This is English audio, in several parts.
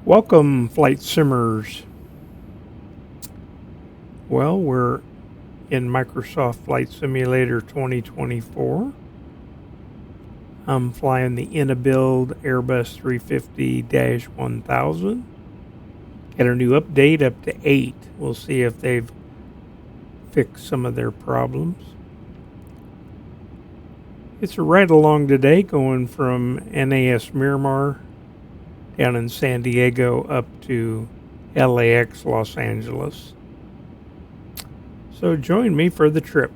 Welcome, Flight Simmers. Well, we're in Microsoft Flight Simulator 2024. I'm flying the Inibuild Airbus 350-1000. Got a new update up to 8. We'll see if they've fixed some of their problems. It's a ride along today going from NAS Miramar down in San Diego up to LAX Los Angeles. So join me for the trip.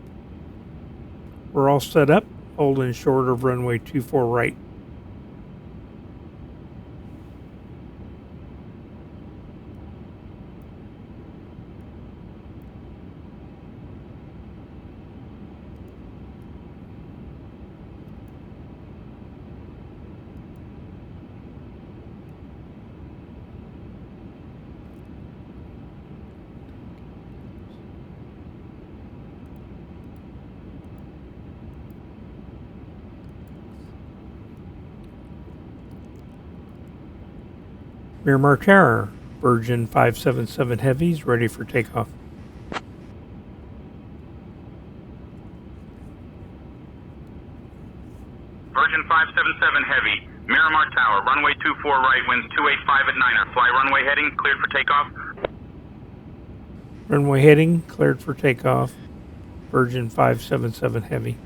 We're all set up, holding short of runway 24 right. Miramar Tower, Virgin 577 Heavies, ready for takeoff. Virgin 577 Heavy, Miramar Tower, runway 24 right, winds 285 at 9er. Fly runway heading, cleared for takeoff. Runway heading, cleared for takeoff. Virgin 577 Heavy.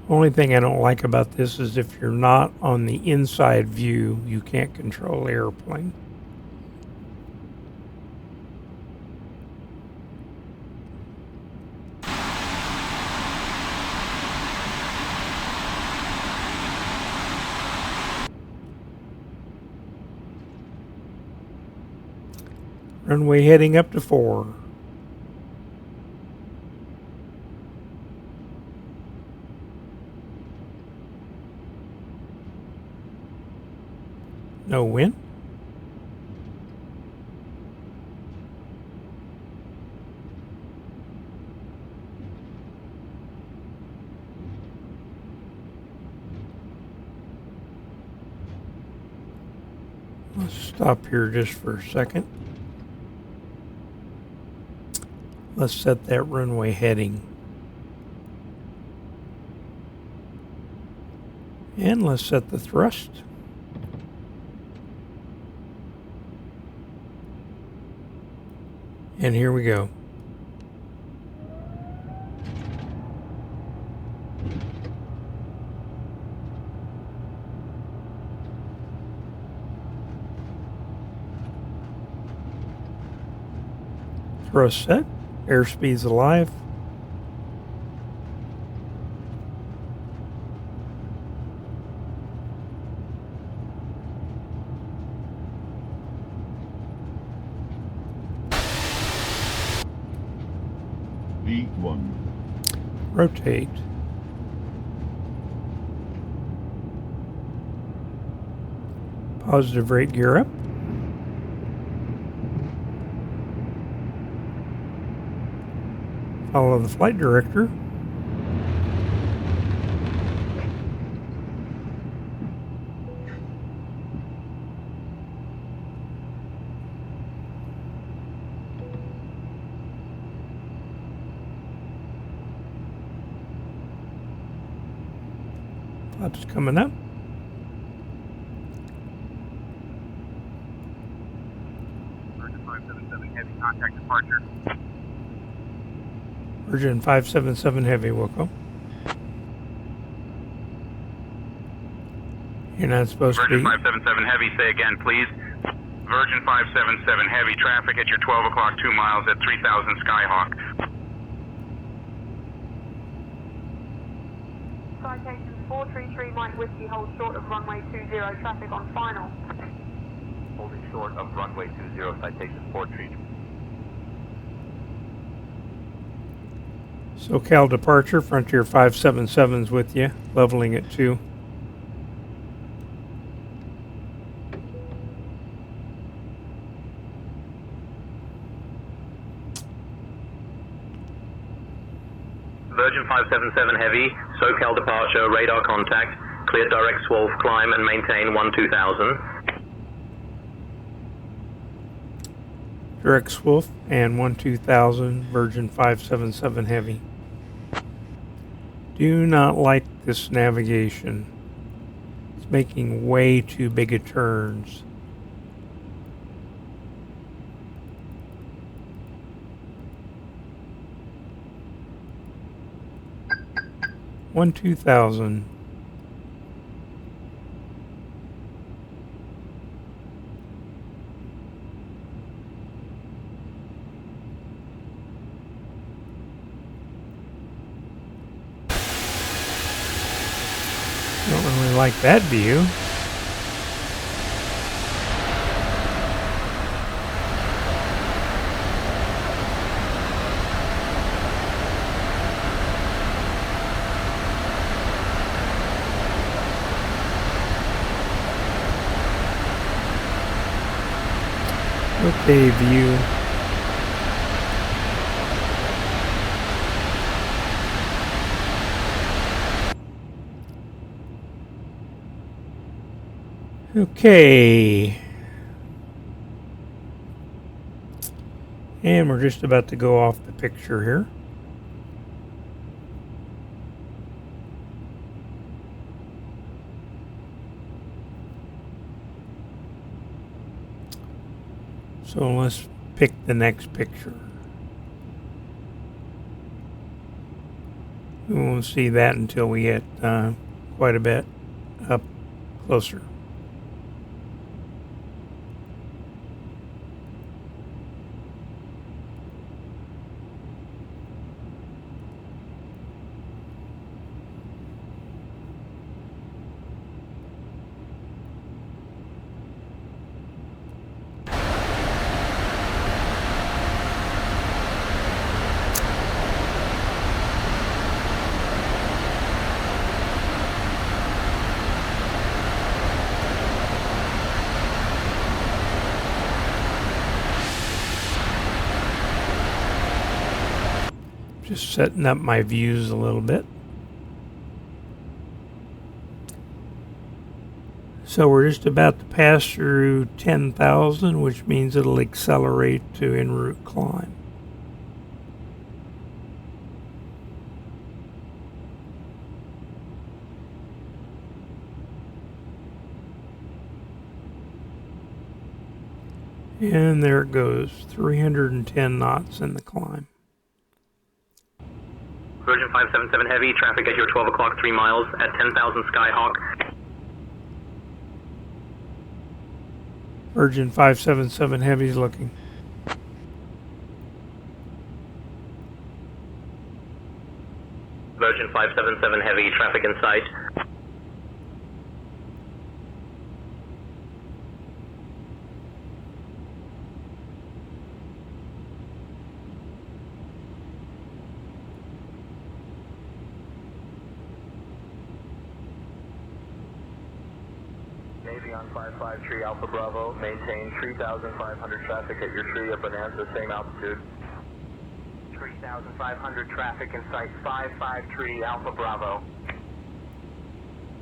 Only thing I don't like about this is if you're not on the inside view, you can't control the airplane. Runway heading up to 4. No wind. Let's stop here just for a second. Let's set that runway heading. And let's set the thrust. And here we go. Thrust set. Airspeed's alive. V1. Rotate. Positive rate gear up. Follow the flight director. Flaps coming up. Virgin 577 Heavy, contact departure. Virgin 577 Heavy, Wilco. You're not supposed to be. Virgin 577 Heavy, say again, please. Virgin 577 Heavy, traffic at your 12 o'clock 2 miles at 3000 Skyhawk. Citation 433 Mike Whiskey holds short of runway 20, traffic on final. Holding short of runway 20, citation 433. SoCal departure, Frontier 577's with you, leveling at 2. Virgin 577 Heavy, SoCal departure, radar contact, clear direct SWOLF, climb and maintain 12000. Direct SWOLF and 12000, Virgin 577 Heavy. Do not like this navigation. It's making way too big of turns. One 2000. Don't really like that view. Okay, view. Okay. And we're just about to go off the picture here. So let's pick the next picture. We won't see that until we get quite a bit up closer. Just setting up my views a little bit. So we're just about to pass through 10,000, which means it'll accelerate to en route climb. And there it goes, 310 knots in the climb. Virgin 577 Heavy, traffic at your 12 o'clock 3 miles at 10,000 Skyhawk. Virgin 577 Heavy's looking. Virgin 577 Heavy, traffic in sight. Navy on 553 Alpha Bravo, maintain 3,500 traffic at your tree at Bonanza, same altitude. 3,500 traffic in sight, 553 Alpha Bravo.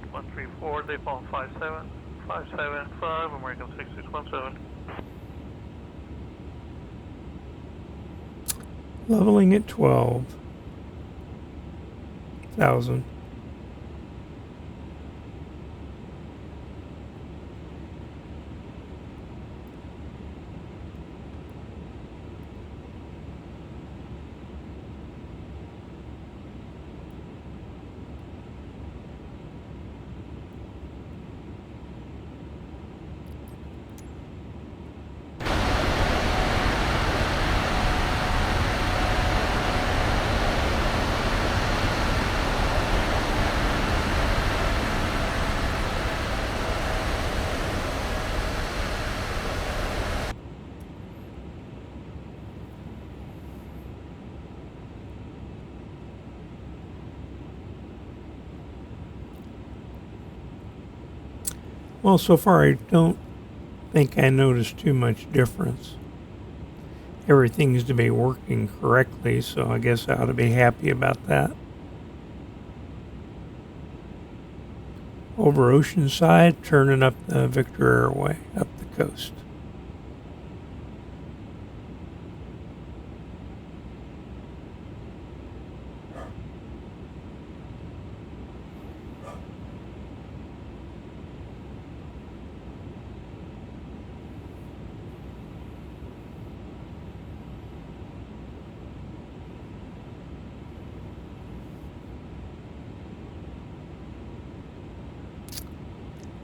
134, default 575, American 6617. Leveling at 12,000. Well, so far I don't think I noticed too much difference. Everything's to be working correctly, so I guess I ought to be happy about that. Over Oceanside, turning up the Victor Airway, up the coast.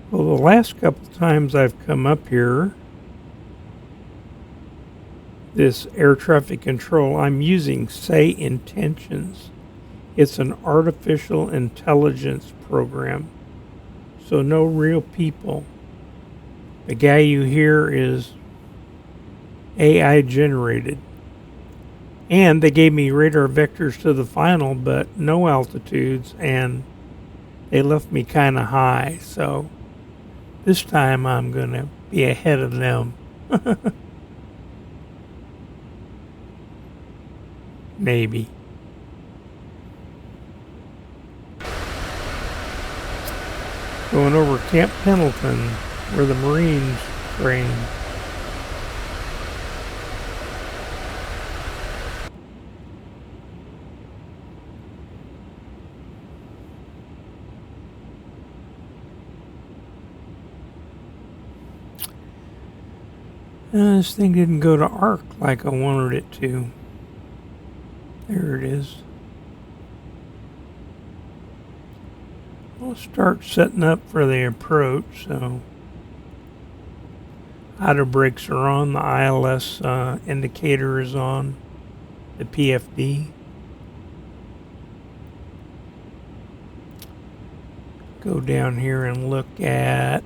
Well, the last couple times I've come up here, this air traffic control, I'm using Say Intentions. It's an artificial intelligence program, so no real people. The guy you hear is AI generated. And they gave me radar vectors to the final, but no altitudes, and they left me kind of high, so this time I'm going to be ahead of them. Maybe. Going over Camp Pendleton, where the Marines train. This thing didn't go to arc like I wanted it to. There it is. I'll start setting up for the approach. So, auto brakes are on. The ILS indicator is on. The PFD. Go down here and look at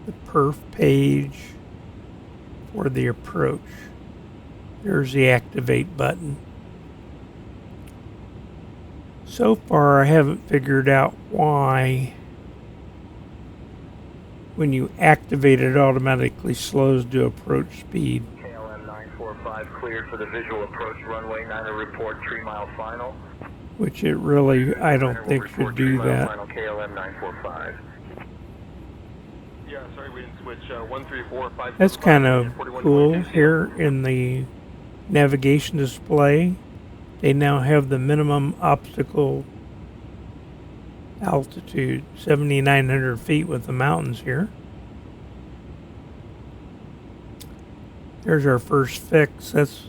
the perf page for the approach. There's the activate button. So far, I haven't figured out why when you activate it automatically slows to approach speed. KLM 945 cleared for the visual approach runway. 9 report 3 mile final. Which it really, I don't think should do that. Final KLM 945. Yeah, sorry we didn't switch. 134. That's kind of cool. Here in the navigation display, they now have the minimum obstacle altitude, 7,900 feet with the mountains here. There's our first fix. That's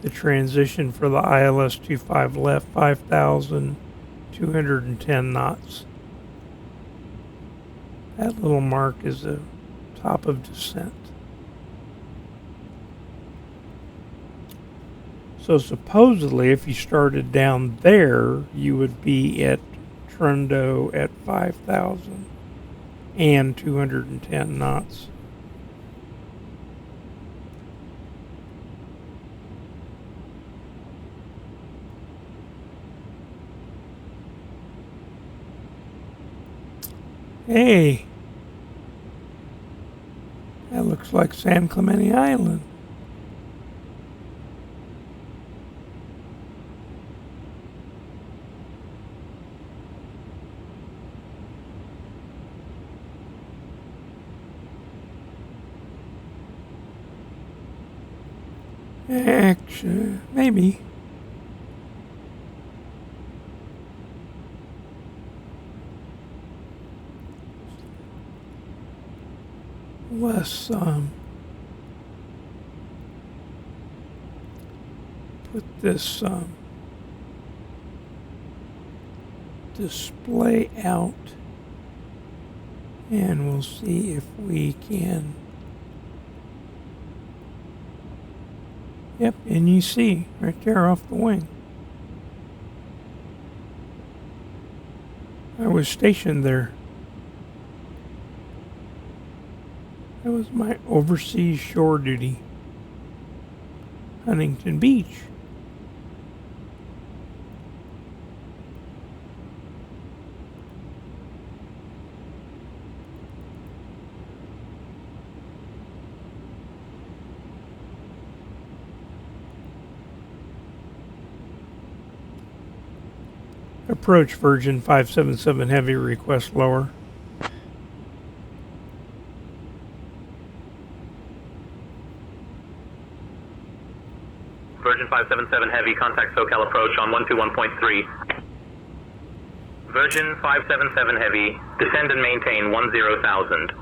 the transition for the ILS 25 left, 5,210 knots. That little mark is the top of descent. So supposedly if you started down there, you would be at Trundo at 5,000 and 210 knots. Hey, that looks like San Clemente Island. Actually, maybe. Let's put this display out, and we'll see if we can. Yep, and you see right there off the wing. I was stationed there. That was my overseas shore duty. Huntington Beach. Approach Virgin 577 Heavy, request lower. Virgin 577 Heavy, contact SoCal approach on 121.3. Virgin 577 Heavy, descend and maintain 10,000.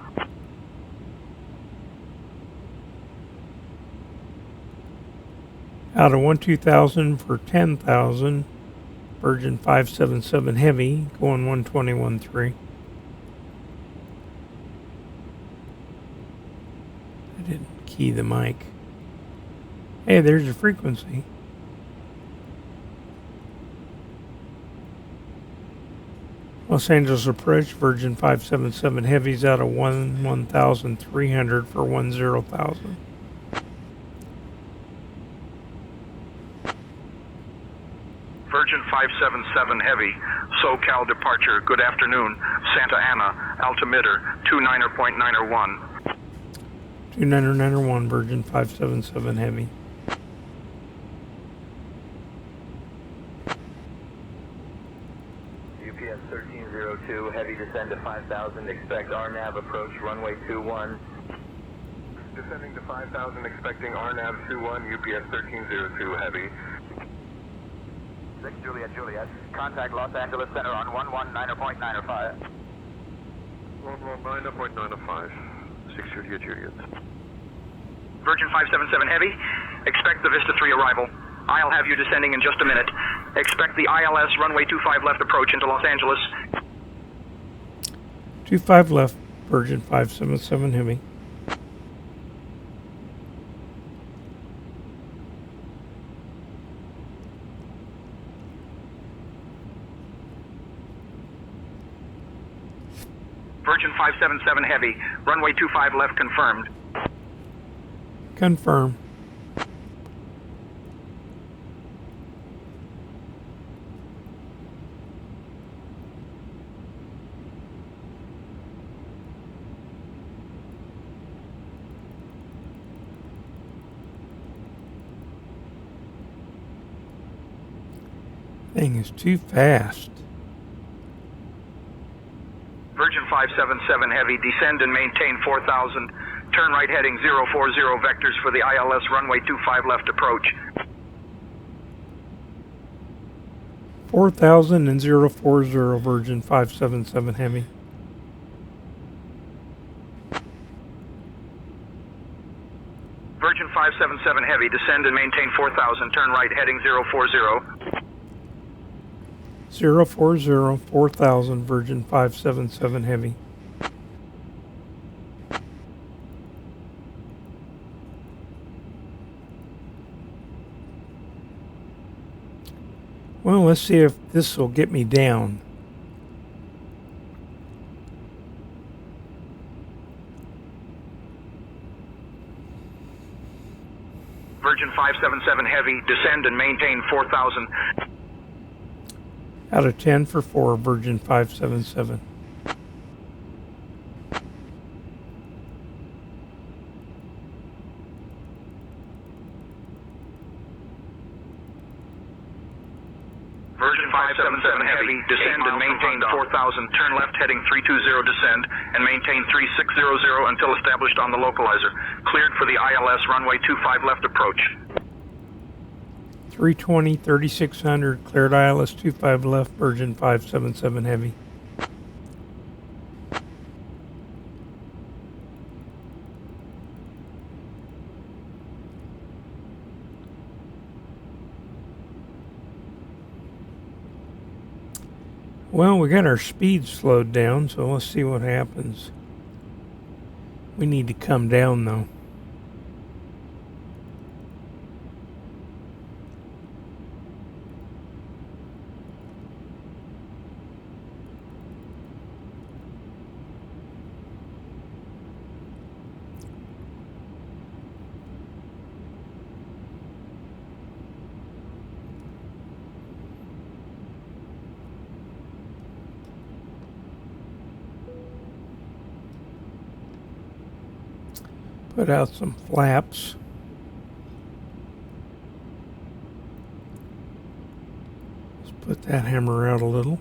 Out of 12,000 for 10,000. Virgin 577 Heavy, going 121.3. I didn't key the mic. Hey, there's your frequency. Los Angeles approach, Virgin 577 Heavy's out of 1,300 for 10,000. Virgin 577 Heavy, SoCal departure, good afternoon, Santa Ana, altimeter, 29.901. 2991, Virgin 577 Heavy. UPS 1302, heavy descend to 5,000, expect RNAV approach runway 21. Descending to 5,000, expecting RNAV 21, UPS 1302 heavy. 6 Juliet, contact Los Angeles Center on 119.905. 119.905, 6 Juliet. Virgin 577 Heavy, expect the Vista 3 arrival. I'll have you descending in just a minute. Expect the ILS runway 25 left approach into Los Angeles. 25 left, Virgin 577 Heavy. Virgin 577 Heavy, runway 25 left confirmed. Confirm. Thing is too fast. Virgin 577 Heavy, descend and maintain 4,000. Turn right heading 040 vectors for the ILS runway 25 left approach. 4,000 and 040, Virgin 577 Heavy. Virgin 577 Heavy, descend and maintain 4,000. Turn right heading 040. 040, 4,000, Virgin 577 Heavy. Well, let's see if this will get me down. Virgin 577 Heavy, descend and maintain 4,000. Out of 10 for 4, Virgin 577. Virgin 577 Heavy, descend and maintain 4,000. Turn left heading 320, descend and maintain 3600 until established on the localizer. Cleared for the ILS runway 25 left approach. 320, 3600, cleared ILS 25 left, Virgin 577 Heavy. Well, we got our speed slowed down, so let's see what happens. We need to come down though. Put out some flaps. Let's Put that hammer out a little.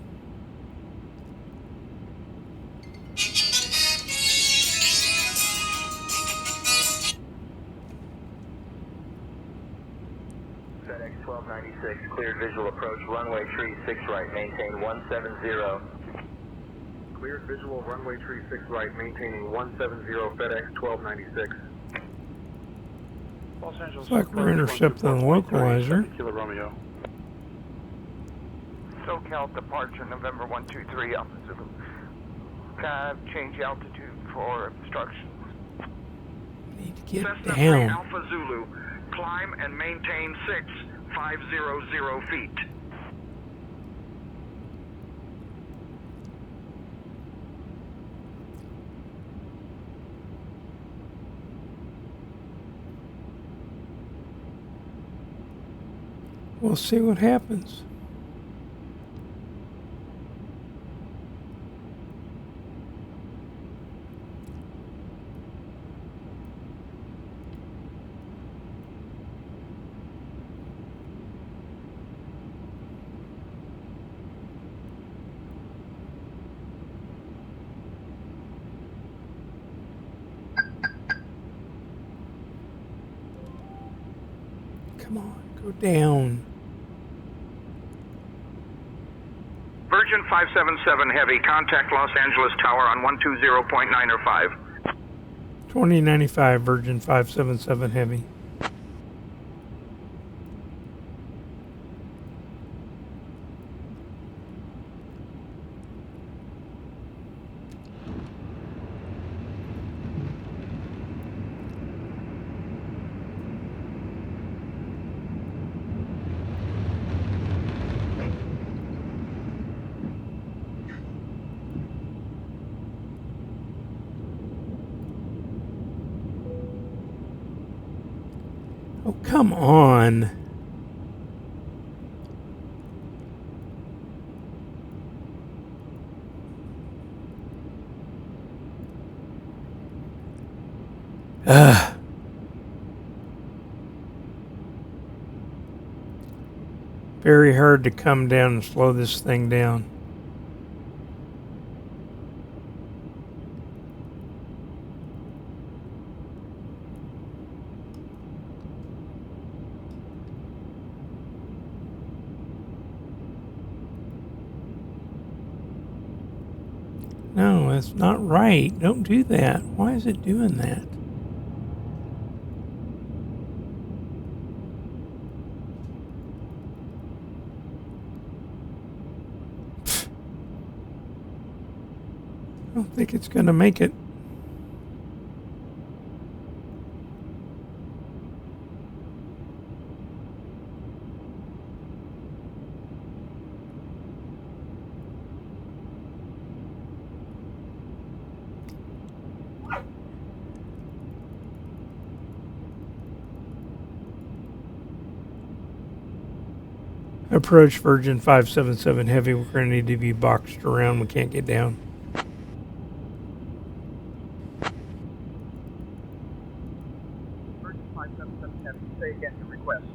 FedEx-1296, cleared visual approach, runway 36 right, maintain 170. Cleared visual, runway 36 right, maintaining 170, FedEx-1296. Los Angeles. Looks like we're intercepting the localizer. Kilo Romeo. SoCal departure November 123 Alpha Zulu. Change altitude for obstructions. Need to get Cessna 3 down. Alpha Zulu, climb and maintain 6500 feet. We'll see what happens. Come on, go down. Virgin 577 Heavy, contact Los Angeles Tower on 120.905. 2095 Virgin 577 Heavy. Oh, come on. Ugh. Very hard to come down and slow this thing down. No, that's not right. Don't do that. Why is it doing that? I don't think it's going to make it. Approach Virgin 577 Heavy. We're going to need to be boxed around. We can't get down. Virgin 577 Heavy, say again your request.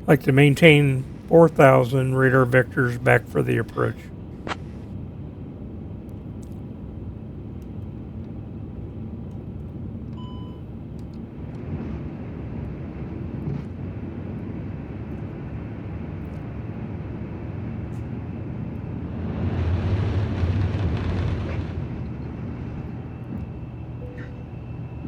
Like to maintain 4,000 radar vectors back for the approach.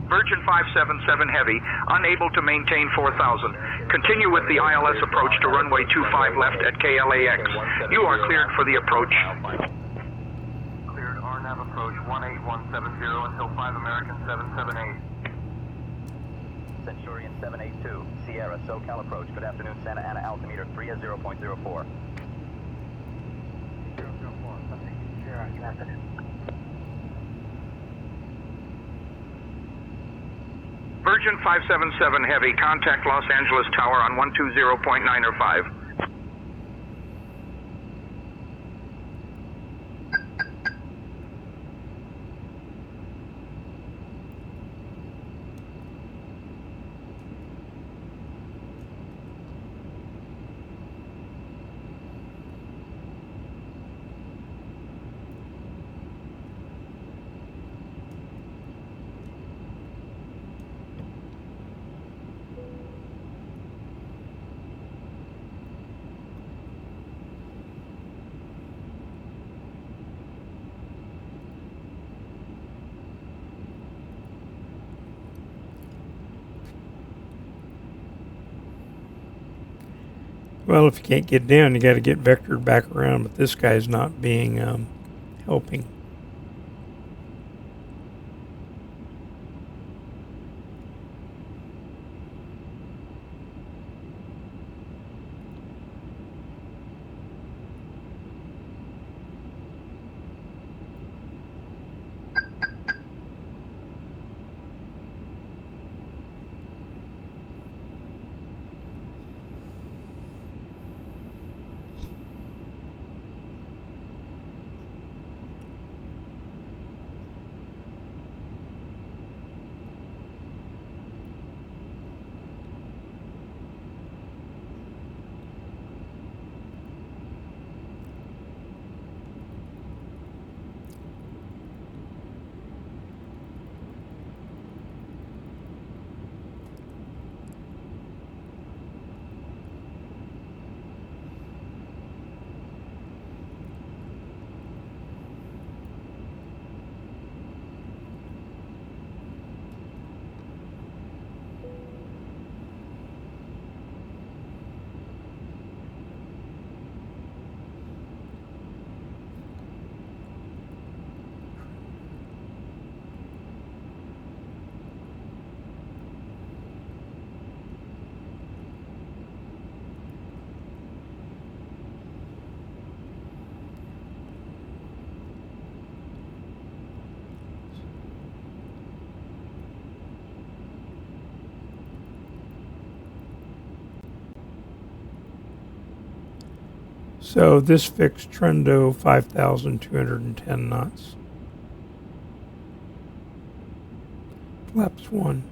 Virgin 577 Heavy, unable to maintain 4,000. Continue with the ILS approach to runway 25 left at KLAX. You are cleared for the approach. Cleared RNAV approach 18170 until 5 American 778. Centurion 782, Sierra, SoCal approach. Good afternoon, Santa Ana altimeter 30.04. 004, Sierra, good afternoon. Virgin 577 Heavy, contact Los Angeles Tower on 120.905. Well, if you can't get down, you got to get vectored back around, but this guy's not being helping. So this fixed Trendo 5,210 knots. Flaps 1.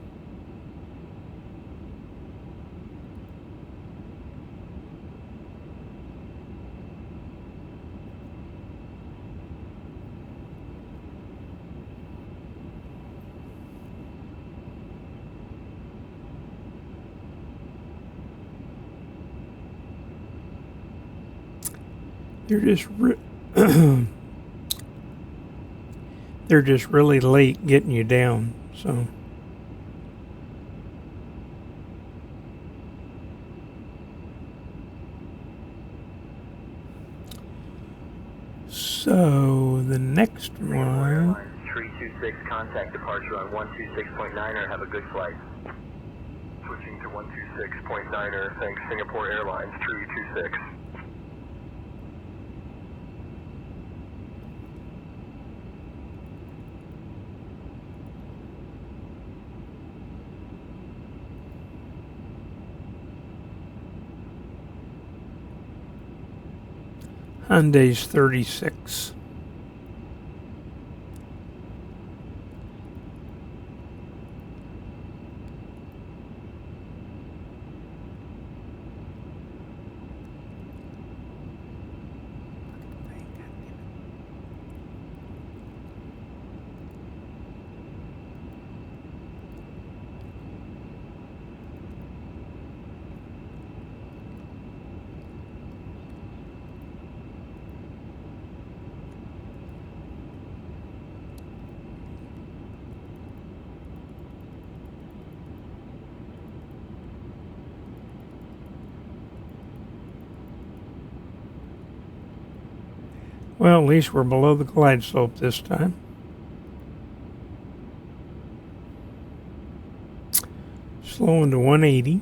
They're just really late getting you down, so. So the next one. 326, contact departure on 126.9er. Have a good flight. Switching to 126.9er, thanks Singapore Airlines 326. Hyundai's 36. Well, at least we're below the glide slope this time. Slowing to 180.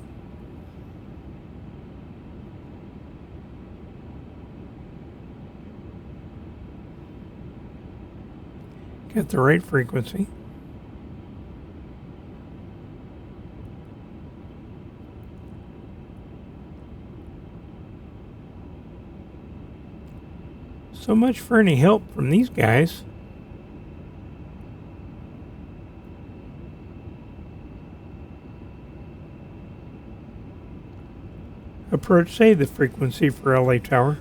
Get the right frequency. So much for any help from these guys. Approach, say the frequency for LA Tower.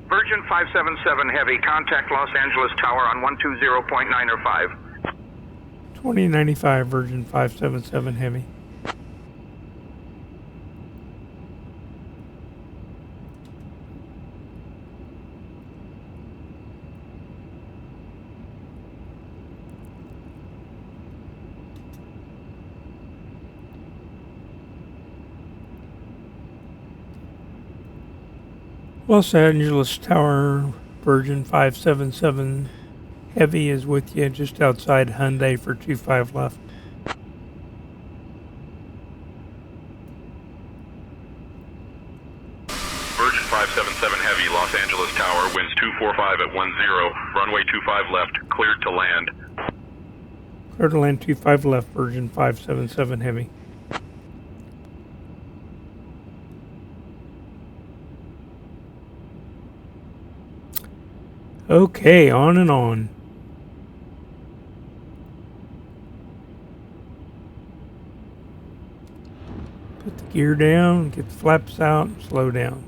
Virgin 577 Heavy, contact Los Angeles Tower on 120.905. 2095 Virgin 577 Heavy. Los Angeles Tower, Virgin 577 Heavy is with you just outside Hyundai for 25 left. Virgin 577 Heavy, Los Angeles Tower, winds 245 at 10, runway 25 left, cleared to land. Clear to land 25 left, Virgin 577 Heavy. Okay, on and on. Put the gear down, get the flaps out, and slow down.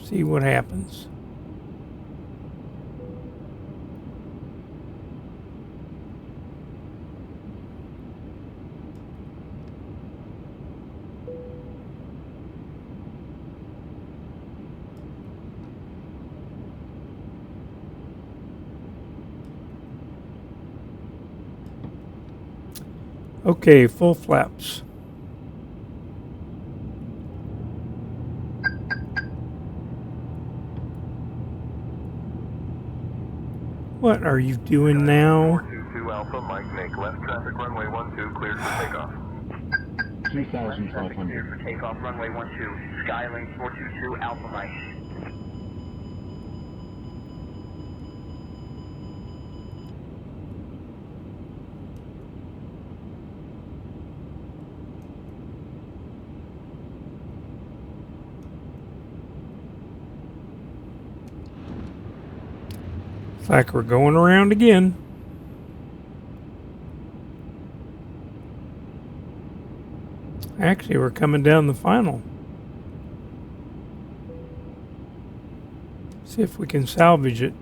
See what happens. Okay, full flaps. What are you doing now? 422 Alpha, Mike, make left traffic runway 12, cleared for takeoff. 2,500. Cleared for takeoff, runway 12, Skylink 422 Alpha Mike. Looks like we're going around again. Actually, we're coming down the final. See if we can salvage it.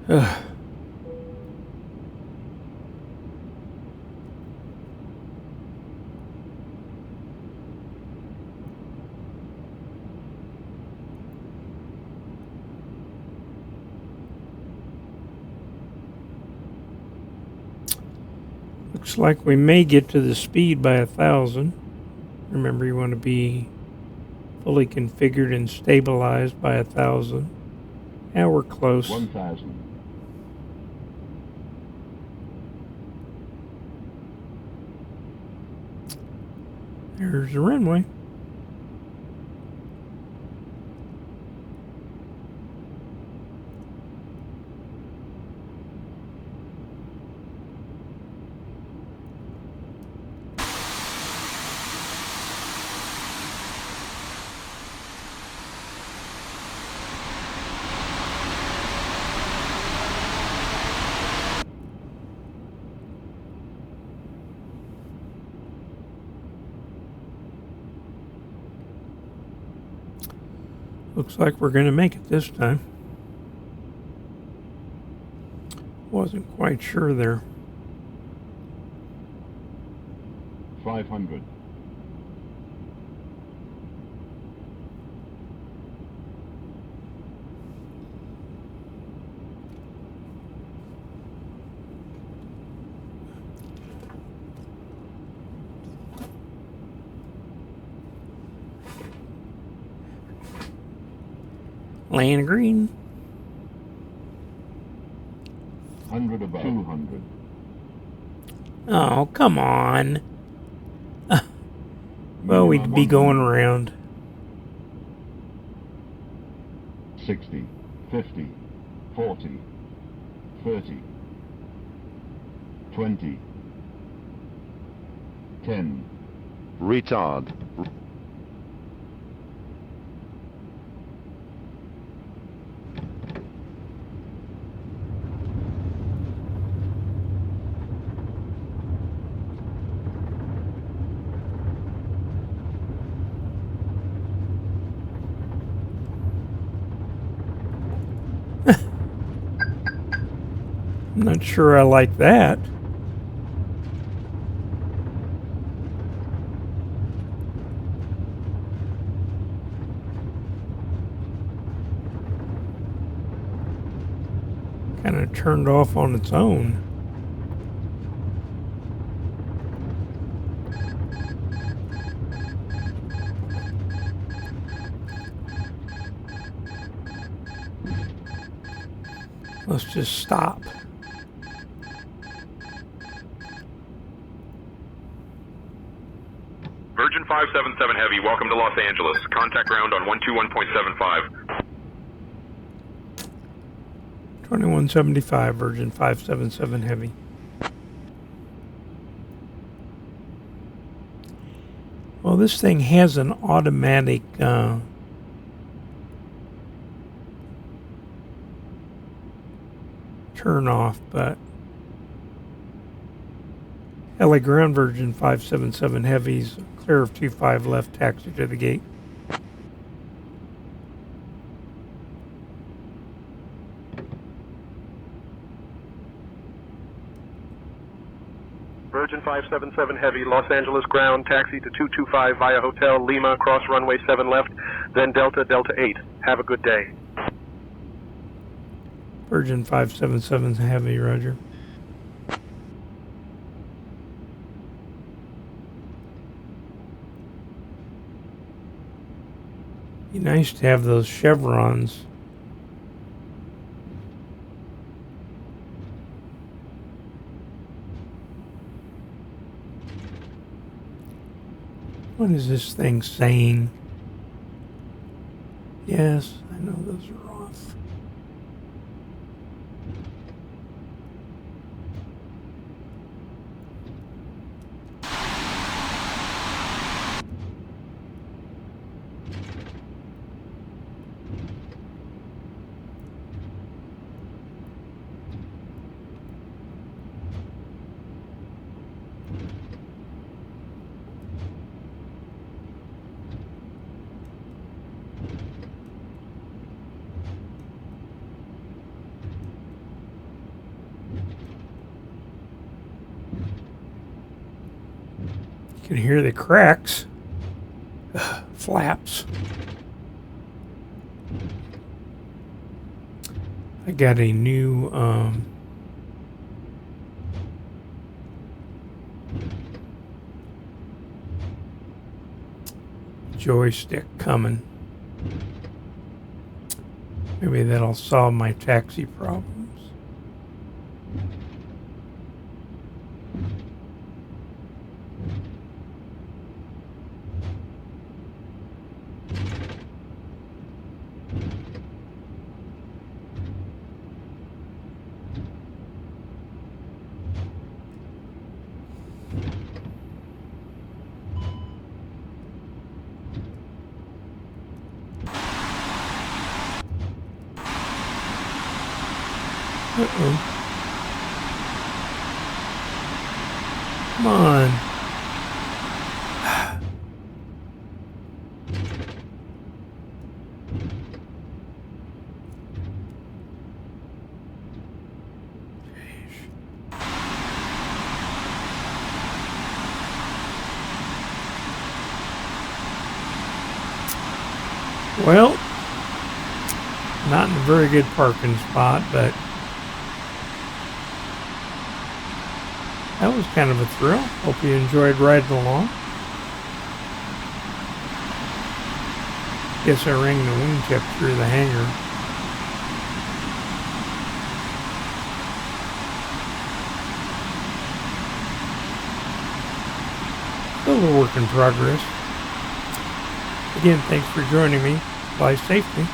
Ugh. Looks like we may get to the speed by 1,000. Remember, you want to be fully configured and stabilized by 1,000. Now we're close. 1,000. There's the runway. Looks like we're going to make it this time. Wasn't quite sure there. 500. Land green. 100 above. 200. Oh, come on. Well, we'd be going around. 60, 50, 40, 30, 20, 10. Retard. I'm not sure I like that. kind of turned off on its own. Let's just stop. Virgin 577 Heavy, welcome to Los Angeles. Contact ground on 121.75. 2175, Virgin 577 Heavy. Well, this thing has an automatic turn off, but LA ground, Virgin 577 Heavy's clear of 25 left, taxi to the gate. Virgin 577 Heavy, Los Angeles ground, taxi to 225 via Hotel Lima, cross runway 7 left, then Delta, Delta 8. Have a good day. Virgin 577 Heavy, roger. Be nice to have those chevrons. What is this thing saying? Yes, I know those are off. You can hear the cracks, flaps. I got a new joystick coming. Maybe that'll solve my taxi problems. Uh-oh. Come on. Well, not in a very good parking spot, but that was kind of a thrill. Hope you enjoyed riding along. Guess I rang the wingtip through the hangar. Still a work in progress. Again, thanks for joining me. Fly safely.